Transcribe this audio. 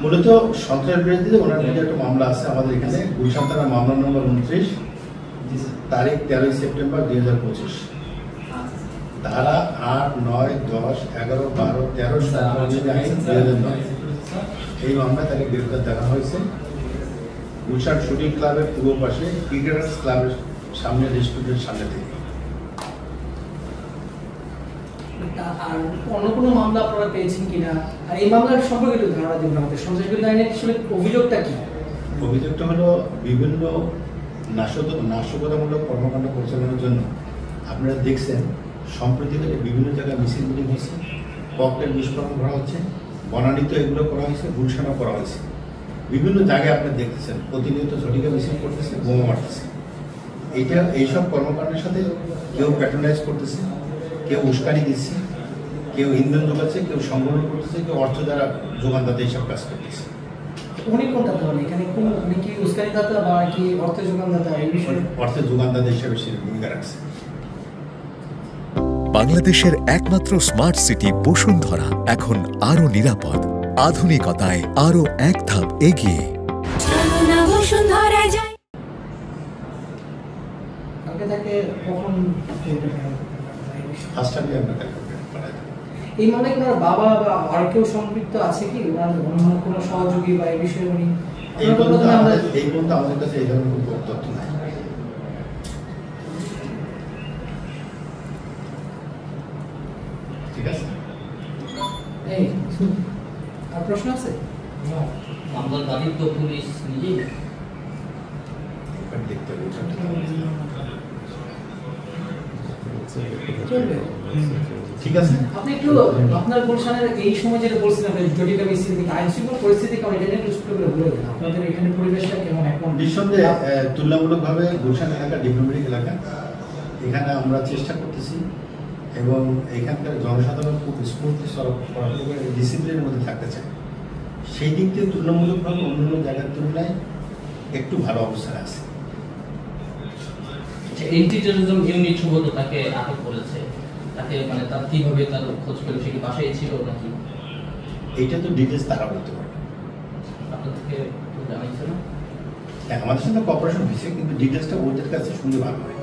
মূলত সন্ত্রাস বিরোধীতে ওনার বিরুদ্ধে একটা মামলা আছে আমাদের এখানে গুলশান থানা মামলা নম্বর 29 তারিখ 13 সেপ্টেম্বর 2025 ধারা 8, 9, 10, 11, 12, 13, 2009 এই মামলায় তাকে গ্রেফতার দেওয়া হয়েছে গুলশান শুটিং ক্লাবের পূর্ব পাশে ক্রিকেটার্স ক্লাবের সামনে রেস্টুরেন্টের সামনে থেকে। আর অন্য কোনো মামলা আপনারা পেয়েছেন কিনা, আর এই মামলার সম্পর্কে একটু ধারণা দিন আমাদের। সন্ত্রাস বিরোধী আইনের হিসেবে অভিযোগটা কি? অভিযোগটা হলো বিভিন্ন নাশকতামূলক কর্মকাণ্ড পরিচালনার জন্য আপনারা দেখছেন সম্প্রতি বিভিন্ন জায়গায় মিছিল মিটিং হয়েছে, ককটেল বিস্ফোরণ করা হচ্ছে, বনানীতে এগুলো করা হয়েছে, গুলশানও করা হয়েছে। বিভিন্ন জায়গায় আপনারা দেখতেছেন প্রতিনিয়ত ঝটিকা মিছিল করতেছে, বোমা মারতেছে। এইসব কর্মকাণ্ডের সাথে কেউ প্যাট্রোনাইজ করতেছে, কেউ উস্কানি দিচ্ছে, কেউ ইন্ধন যোগাচ্ছে, কেউ সংগ্রহ করতেছে, কেউ অর্থ দ্বারা যোগানদাতা এইসব কাজ করতেছে। উনি কোনটা ধরেন এখানে কোন উনি কি উস্কানিদাতা বা কি অর্থ যোগানদাতা এই বিষয়ে? অর্থের যোগানদাতা হিসেবে সে ভূমিকা রাখছে। বাংলাদেশের একমাত্র স্মার্ট সিটি বসুন্ধরা এখন আরো নিরাপদ, আধুনিকতায় আরো এক ধাপ এগিয়ে। এই মামলায় কি ওনার বাবা বা আর কেউ সম্পৃক্ত আছে কি, ওনার অন্য কোনো সহযোগী বা এই বিষয়ে উনি? এই পর্যন্ত আমাদের কাছে এই ধরনের কোনো তথ্য নাই। ঠিক আছে, এই আর প্রশ্ন আছে? মামলার বাদী তো পুলিশ নিজেই দেখতে হবে। ঠিক আছে, আপনি একটু আপনার গুলশানের এই সময় যেটা বলছিলেন জটিল পরিস্থিতি, আইন শৃঙ্খলা পরিস্থিতি কেমন এটা নিয়ে একটু করে বলে দেন। আপনাদের এখানে পরিবেশটা কেমন এখন? নিঃসন্দেহে তুলনামূলকভাবে গুলশান এলাকা ডিপ্লোম্যাটিক এলাকা, এখানে আমরা চেষ্টা করতেছি এবং এখানকার জনসাধারণ খুব স্মুথলি চলাফেরা করে ডিসিপ্লিনের মধ্যে থাকতে চায়। সেই দিক থেকে তুলনামূলকভাবে অন্যান্য জায়গার তুলনায় একটু ভালো অবস্থায় আছে। এন্টি টেররিজম ইউনিট সম্ভবত তাকে আটক করেছে, তাকে মানে তার কিভাবে তার খোঁজ পেল, সে কি বাসায় ছিল নাকি? এইটা তো ডিটেলস তারা বলতে পারবে। আপনাদেরকে জানাইছে না? আমাদের সাথে কপারেশন হয়েছে, কিন্তু ডিটেলসটা ওদের কাছে শুনতে ভালো হয়।